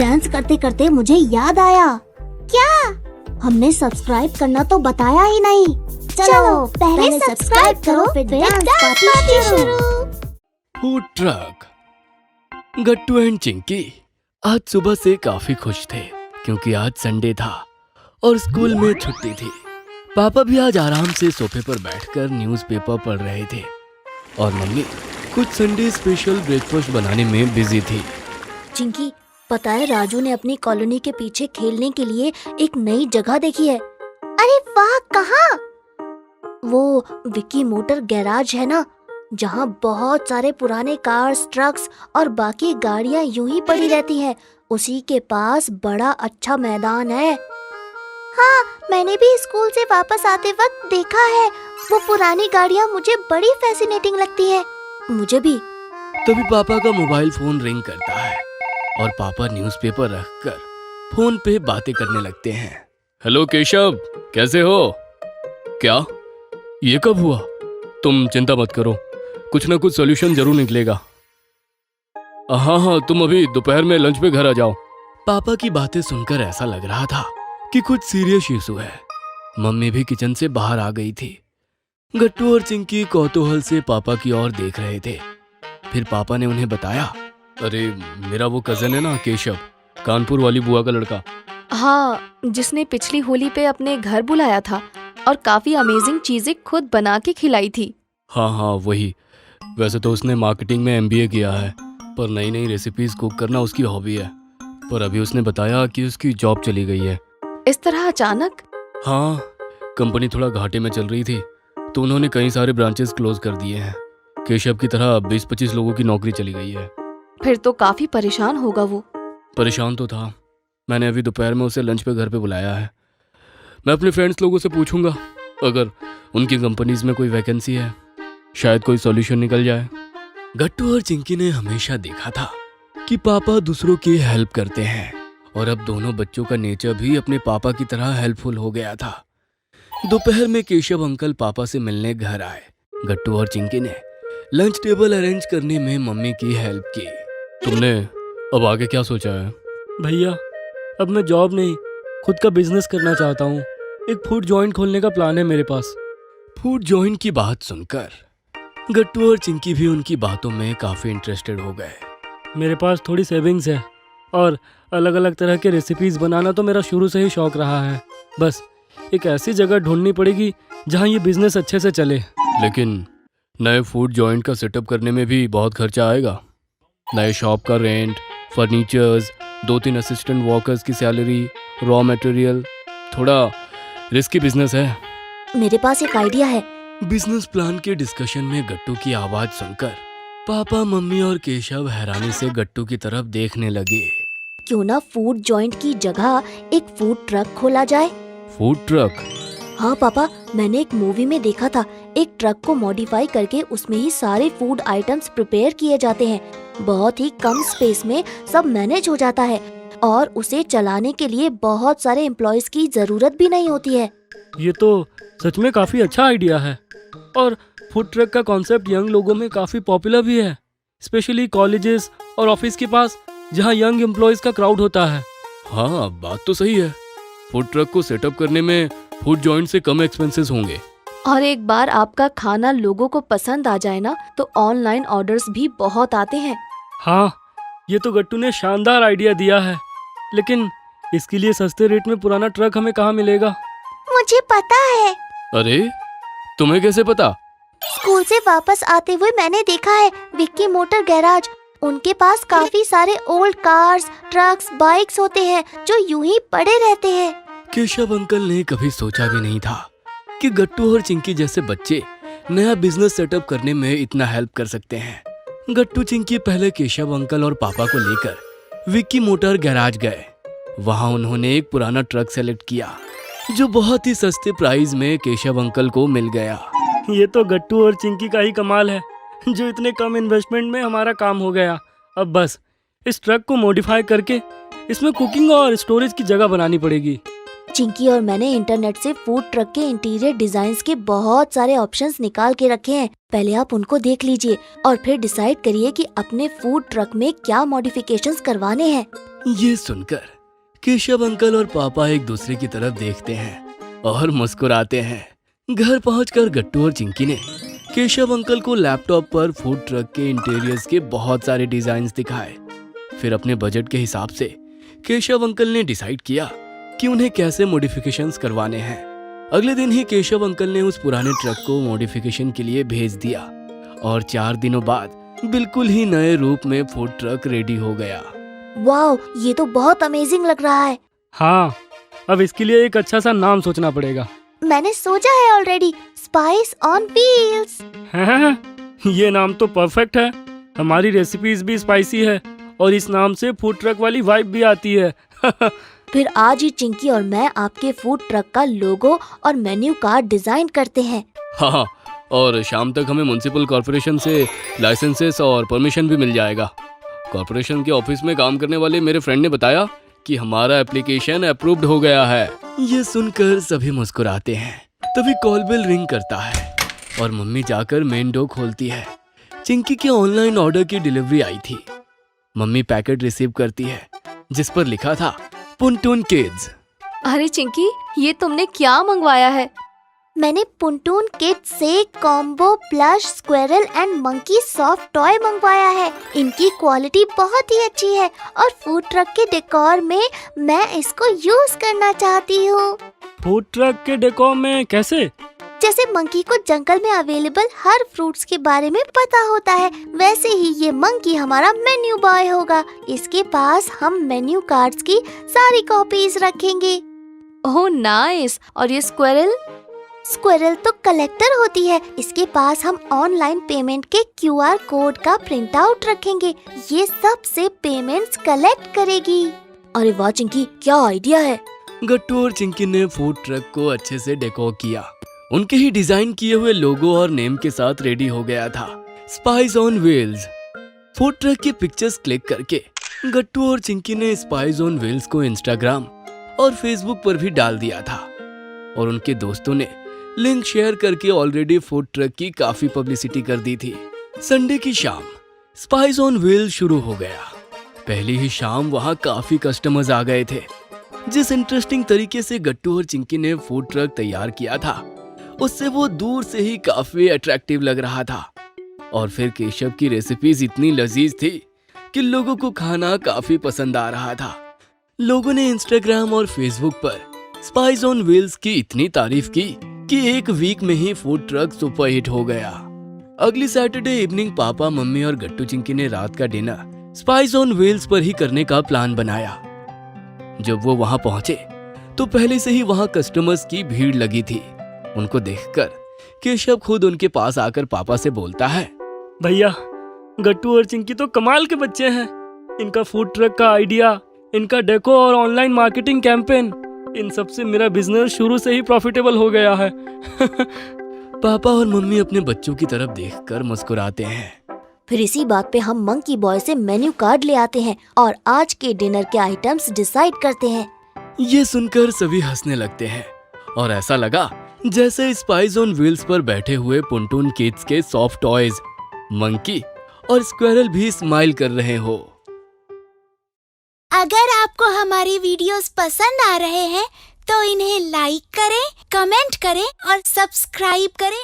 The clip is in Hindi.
डांस करते करते मुझे याद आया। क्या? हमने सब्सक्राइब करना तो बताया ही नहीं। चलो पहले सब्सक्राइब करो फिर डांस पार्टी शुरू। Food truck. Gattu and Chinki आज सुबह से काफी खुश थे क्योंकि आज संडे था और स्कूल में छुट्टी थी। पापा भी आज आराम से सोफे पर बैठकर न्यूज़पेपर पढ़ रहे थे और मम्मी कुछ संडे स्पेशल ब्रेकफास्ट बनाने में बिजी थी। चिंकी, पता है राजू ने अपनी कॉलोनी के पीछे खेलने के लिए एक नई जगह देखी है। अरे वाह, कहाँ? वो विक्की मोटर गैराज है ना, जहाँ बहुत सारे पुराने कार्स, ट्रक्स और बाकी गाड़ियाँ यूं ही पड़ी रहती हैं। उसी के पास बड़ा अच्छा मैदान है। हाँ, मैंने भी स्कूल से वापस आते वक्त देखा है। वो पुरानी गाड़ियाँ मुझे बड़ी फैसिनेटिंग लगती है। मुझे भी। तभी पापा का मोबाइल फोन रिंग करता है और पापा न्यूज़पेपर रखकर फोन पे बातें करने लगते हैं। हेलो केशव, कैसे हो? क्या? ये कब हुआ? तुम चिंता मत करो, कुछ ना कुछ सॉल्यूशन जरूर निकलेगा। हाँ, तुम अभी दोपहर में लंच पे घर आ जाओ। पापा की बातें सुनकर ऐसा लग रहा था कि कुछ सीरियस इशू है। मम्मी भी किचन से बाहर आ गई थी। गट्टू और चिंकी कौतूहल से पापा की ओर देख रहे थे। फिर पापा ने उन्हें बताया, अरे मेरा वो कजन है ना केशव, कानपुर वाली बुआ का लड़का। हाँ, जिसने पिछली होली पे अपने घर बुलाया था और काफी अमेजिंग चीजें खुद बना के खिलाई थी। हाँ, वही। वैसे तो उसने मार्केटिंग में MBA किया है, पर नई नई रेसिपीज कुक करना उसकी हॉबी है। पर अभी उसने बताया कि उसकी जॉब चली गई है। इस तरह अचानक? हाँ, कंपनी थोड़ा घाटे में चल रही थी तो उन्होंने कई सारे ब्रांचेस क्लोज कर दिए हैं। केशव की तरह 20-25 लोगों की नौकरी चली गई है। फिर तो काफी परेशान होगा वो। परेशान तो था। मैंने अभी दोपहर में उसे लंच पे घर पे बुलाया है। मैं अपने फ्रेंड्स लोगों से पूछूंगा, अगर उनकी कंपनीज में कोई वैकेंसी है शायद कोई सॉल्यूशन निकल जाए। गट्टू और चिंकी ने हमेशा देखा था कि पापा दूसरों की हेल्प करते हैं और अब दोनों बच्चों का नेचर भी अपने पापा की तरह हेल्पफुल हो गया था। दोपहर में केशव अंकल पापा से मिलने घर आए। गट्टू और चिंकी ने लंच टेबल अरेंज करने में मम्मी की हेल्प की। तुमने अब आगे क्या सोचा है? भैया, अब मैं जॉब नहीं, खुद का बिजनेस करना चाहता हूँ। एक फूड जॉइंट खोलने का प्लान है मेरे पास। फूड जॉइंट की बात सुनकर गट्टू और चिंकी भी उनकी बातों में काफी इंटरेस्टेड हो गए। मेरे पास थोड़ी सेविंग्स है और अलग अलग तरह के रेसिपीज बनाना तो मेरा शुरू से ही शौक रहा है। बस एक ऐसी जगह ढूंढनी पड़ेगी जहाँ ये बिजनेस अच्छे से चले। लेकिन नए फूड जॉइंट का सेटअप करने में भी बहुत खर्चा आएगा। नए शॉप का रेंट, फर्नीचर्स, 2-3 असिस्टेंट वर्कर्स की सैलरी, रॉ मटेरियल, थोड़ा रिस्की बिजनेस है। मेरे पास एक आइडिया है। बिजनेस प्लान के डिस्कशन में गट्टू की आवाज सुनकर पापा, मम्मी और केशव हैरानी से गट्टू की तरफ देखने लगे। क्यों ना फूड जॉइंट की जगह एक फूड ट्रक खोला जाए? Food truck? हाँ पापा, मैंने एक मूवी में देखा था। एक ट्रक को मॉडिफाई करके उसमें ही सारे फूड आइटम्स प्रिपेयर किए जाते हैं। बहुत ही कम स्पेस में सब मैनेज हो जाता है और उसे चलाने के लिए बहुत सारे एम्प्लॉयज की जरूरत भी नहीं होती है। ये तो सच में काफ़ी अच्छा आइडिया है और फूड ट्रक का कॉन्सेप्ट यंग लोगों में काफ़ी पॉपुलर भी है, स्पेशली कॉलेजेस और ऑफिस के पास जहाँ यंग एम्प्लॉयज का क्राउड होता है। हाँ, बात तो सही है। फूड ट्रक को सेटअप करने में फूड जॉइंट से कम एक्सपेंसेस होंगे। और एक बार आपका खाना लोगों को पसंद आ जाए ना, तो ऑनलाइन ऑर्डर्स भी बहुत आते हैं। हाँ, ये तो गट्टू ने शानदार आइडिया दिया है, लेकिन इसके लिए सस्ते रेट में पुराना ट्रक हमें कहाँ मिलेगा? मुझे पता है। अरे, तुम्हें कैसे पता? स्कूल से वापस आते हुए मैंने देखा है विक्की मोटर गैराज। उनके पास काफी सारे ओल्ड कार्स, ट्रक्स, बाइक्स होते हैं जो यूं ही पड़े रहते हैं। केशव अंकल ने कभी सोचा भी नहीं था कि गट्टू और चिंकी जैसे बच्चे नया बिजनेस सेटअप करने में इतना हेल्प कर सकते हैं। गट्टू चिंकी पहले केशव अंकल और पापा को लेकर विक्की मोटर गैराज गए। वहां उन्होंने एक पुराना ट्रक सेलेक्ट किया जो बहुत ही सस्ते प्राइस में केशव अंकल को मिल गया। ये तो गट्टू और चिंकी का ही कमाल है जो इतने कम इन्वेस्टमेंट में हमारा काम हो गया। अब बस इस ट्रक को मॉडिफाई करके इसमें कुकिंग और स्टोरेज की जगह बनानी पड़ेगी। चिंकी और मैंने इंटरनेट से फूड ट्रक के इंटीरियर डिजाइन्स के बहुत सारे ऑप्शंस निकाल के रखे हैं। पहले आप उनको देख लीजिए और फिर डिसाइड करिए कि अपने फूड ट्रक में क्या मॉडिफिकेशंस करवाने हैं। ये सुनकर केशव अंकल और पापा एक दूसरे की तरफ देखते हैं और मुस्कुराते हैं। घर पहुंचकर गट्टू और चिंकी ने केशव अंकल को लैपटॉप पर फूड ट्रक के इंटीरियर्स के बहुत सारे डिजाइन्स दिखाए। फिर अपने बजट के हिसाब से केशव अंकल ने डिसाइड किया कि उन्हें कैसे मॉडिफिकेशंस करवाने हैं। अगले दिन ही केशव अंकल ने उस पुराने ट्रक को मॉडिफिकेशन के लिए भेज दिया और 4 दिनों बाद बिल्कुल ही नए रूप में फूड ट्रक रेडी हो गया। वाओ, ये तो बहुत अमेजिंग लग रहा है। हाँ, अब इसके लिए एक अच्छा सा नाम सोचना पड़ेगा। मैंने सोचा है ऑलरेडी, स्पाइस ऑन व्हील्स। हैं? ये नाम तो परफेक्ट है। हमारी रेसिपीज भी स्पाइसी है और इस नाम से फूड ट्रक वाली वाइब भी आती है। फिर आज ही चिंकी और मैं आपके फूड ट्रक का लोगो और मेन्यू कार्ड डिजाइन करते हैं। हाँ, और शाम तक हमें म्युनिसिपल कॉर्पोरेशन से लाइसेंसेस और परमिशन भी मिल जाएगा। कॉर्पोरेशन के ऑफिस में काम करने वाले मेरे फ्रेंड ने बताया कि हमारा एप्लीकेशन अप्रूव्ड हो गया है। ये सुनकर सभी मुस्कुराते हैं। तभी कॉल बेल रिंग करता है और मम्मी जाकर मेन डोर खोलती है। चिंकी के ऑनलाइन ऑर्डर की डिलीवरी आई थी। मम्मी पैकेट रिसीव करती है जिस पर लिखा था पुनटून किड्स। अरे चिंकी, ये तुमने क्या मंगवाया है? मैंने पुनटून किड्स से combo plush squirrel and monkey soft toy मंगवाया है। इनकी क्वालिटी बहुत ही अच्छी है और फूड ट्रक के डेकोर में मैं इसको यूज करना चाहती हूँ। फूड ट्रक के डेकोर में कैसे? जैसे मंकी को जंगल में अवेलेबल हर फ्रूट्स के बारे में पता होता है, वैसे ही ये मंकी हमारा मेन्यू बॉय होगा। इसके पास हम मेन्यू कार्ड्स की सारी कॉपीज रखेंगे। Oh nice. और ये स्क्विरल? स्क्विरल तो कलेक्टर होती है। इसके पास हम ऑनलाइन पेमेंट के QR कोड का प्रिंट आउट रखेंगे। ये सब से पेमेंट्स कलेक्ट करेगी। अरे वाह चिंकी, क्या आइडिया है। गट्टू और चिंकी ने फूड ट्रक को अच्छे से डेकोर किया। उनके ही डिजाइन किए हुए लोगो और नेम के साथ रेडी हो गया था, spice on wheels. Food truck की पिक्चर्स क्लिक करके गट्टू और चिंकी ने स्पाइस ऑन व्हील्स को इंस्टाग्राम और फेसबुक पर भी डाल दिया था और उनके दोस्तों ने लिंक शेयर करके ऑलरेडी फूड ट्रक की काफी पब्लिसिटी कर दी थी। संडे की शाम स्पाइस ऑन व्हील्स शुरू हो गया। पहली ही शाम वहां काफी कस्टमर्स आ गए थे। जिस इंटरेस्टिंग तरीके से गट्टू और चिंकी ने फूड ट्रक तैयार किया था, उससे वो दूर से ही काफी अट्रैक्टिव लग रहा था। और फिर केशव की रेसिपीज इतनी लजीज थी कि लोगों को खाना काफी पसंद आ रहा था। लोगों ने इंस्टाग्राम और फेसबुक पर स्पाइस ऑन व्हील्स की इतनी तारीफ की कि एक वीक में ही फूड ट्रक सुपर हिट हो गया। अगली सैटरडे इवनिंग पापा, मम्मी और गट्टू चिंकी ने रात का डिनर स्पाइस ऑन व्हील्स पर ही करने का प्लान बनाया। जब वो वहां पहुंचे तो पहले से ही वहां कस्टमर्स की भीड़ लगी थी। उनको देखकर केशव खुद उनके पास आकर पापा से बोलता है, भैया, गट्टू और चिंकी तो कमाल के बच्चे हैं। इनका फूड ट्रक का आइडिया, इनका डेको और ऑनलाइन मार्केटिंग कैंपेन, इन सब से मेरा बिजनेस शुरू से ही प्रॉफिटेबल हो गया है। पापा और मम्मी अपने बच्चों की तरफ देखकर मुस्कुराते हैं। फिर इसी बात पे हम मंकी बॉय से मेन्यू कार्ड ले आते हैं और आज के डिनर के आइटम्स डिसाइड करते हैं। ये सुनकर सभी हंसने लगते हैं और ऐसा लगा जैसे स्पाइस ऑन व्हील्स पर बैठे हुए पुनटून किड्स के सॉफ्ट टॉयज, मंकी और स्क्विरल भी स्माइल कर रहे हो। अगर आपको हमारी वीडियोस पसंद आ रहे हैं तो इन्हें लाइक करें, कमेंट करें और सब्सक्राइब करें